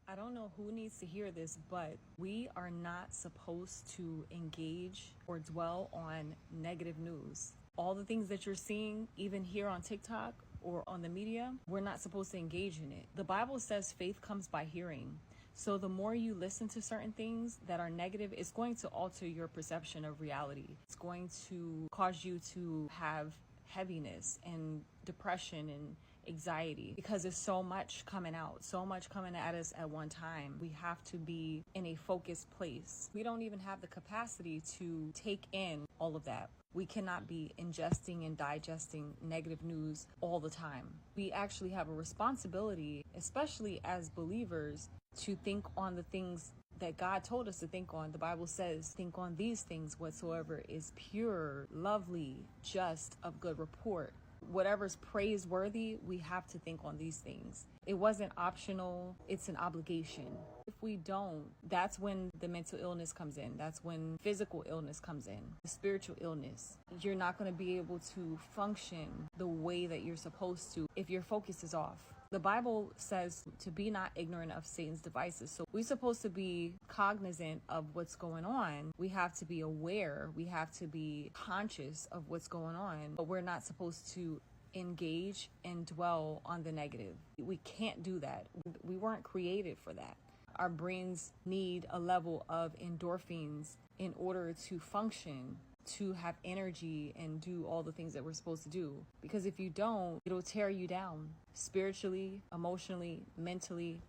I don't know who needs to hear this, but we are not supposed to engage or dwell on negative news. All the things that you're seeing, even here on TikTok or on the media, we're not supposed to engage in it. The Bible says faith comes by hearing. So the more you listen to certain things that are negative, it's going to alter your perception of reality. It's going to cause you to have heaviness and depression and anxiety because there's so much coming out, so much coming at us at one time. We have to be in a focused place. We don't even have the capacity to take in all of that. We cannot be ingesting and digesting negative news all the time. We actually have a responsibility, especially as believers, to think on the things that God told us to think on. The Bible says, think on these things whatsoever is pure, lovely, just, of good report. Whatever's praiseworthy, we have to think on these things. It wasn't optional, it's an obligation. If we don't, that's when the mental illness comes in. That's when physical illness comes in, the spiritual illness. You're not going to be able to function the way that you're supposed to if your focus is off. The Bible says to be not ignorant of Satan's devices. So we're supposed to be cognizant of what's going on. We have to be aware. We have to be conscious of what's going on. But we're not supposed to engage and dwell on the negative. We can't do that. We weren't created for that. Our brains need a level of endorphins in order to function, to have energy and do all the things that we're supposed to do. Because if you don't, it'll tear you down spiritually, emotionally, mentally,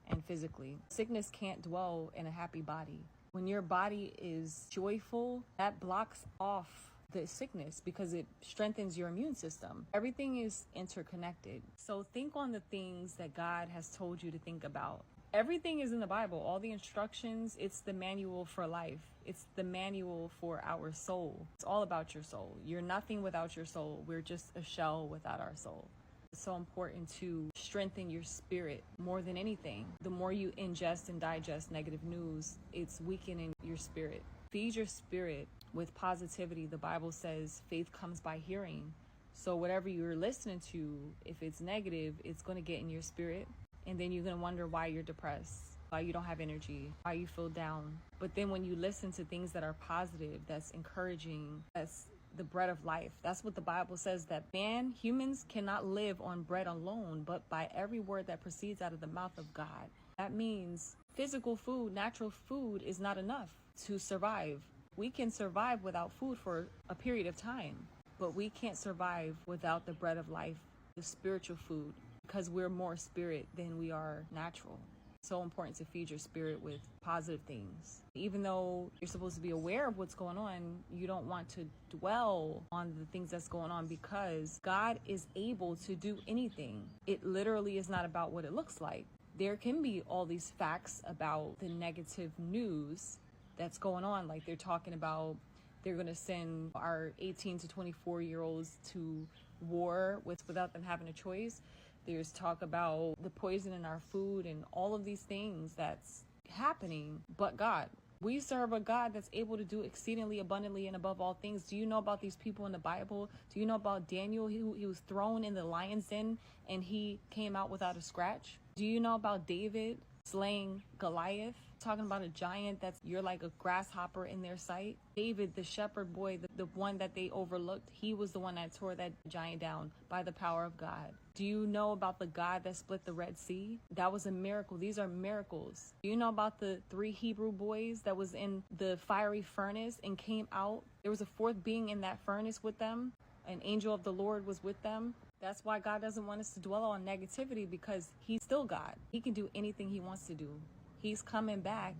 and physically. Sickness can't dwell in a happy body. When your body is joyful, that blocks off the sickness because it strengthens your immune system. Everything is interconnected. So think on the things that God has told you to think about. Everything is in the Bible. All the instructions, it's the manual for life. It's the manual for our soul. It's all about your soul. You're nothing without your soul. We're just a shell without our soul. It's so important to strengthen your spirit more than anything. The more you ingest and digest negative news, it's weakening your spirit. Feed your spirit with positivity. The Bible says faith comes by hearing. So whatever you're listening to, if it's negative, it's going to get in your spirit. And then you're going to wonder why you're depressed, why you don't have energy, why you feel down. But then when you listen to things that are positive, that's encouraging, that's the bread of life. That's what the Bible says, that humans cannot live on bread alone, but by every word that proceeds out of the mouth of God. That means physical food, natural food is not enough to survive. We can survive without food for a period of time, but we can't survive without the bread of life, the spiritual food, because we're more spirit than we are natural. It's so important to feed your spirit with positive things. Even though you're supposed to be aware of what's going on, you don't want to dwell on the things that's going on because God is able to do anything. It literally is not about what it looks like. There can be all these facts about the negative news that's going on. Like they're talking about they're going to send our 18 to 24-year-olds to war without them having a choice. There's talk about the poison in our food and all of these things that's happening. But God, we serve a God that's able to do exceedingly abundantly and above all things. Do you know about these people in the Bible? Do you know about Daniel? He was thrown in the lion's den and he came out without a scratch. Do you know about David slaying Goliath? Talking about a giant that's you're like a grasshopper in their sight. David, the shepherd boy, the one that they overlooked, he was the one that tore that giant down by the power of God. Do you know about the God that split the Red Sea? That was a miracle. These are miracles. Do you know about the 3 Hebrew boys that was in the fiery furnace and came out? There was a 4th being in that furnace with them. An angel of the Lord was with them. That's why God doesn't want us to dwell on negativity, because he's still God. He can do anything he wants to do. He's coming back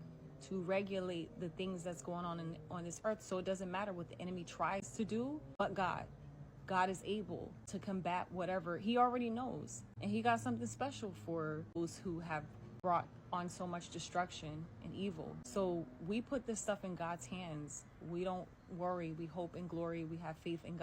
to regulate the things that's going on this earth. So it doesn't matter what the enemy tries to do, but God is able to combat whatever. He already knows. And he got something special for those who have brought on so much destruction and evil. So we put this stuff in God's hands. We don't worry. We hope in glory. We have faith in God.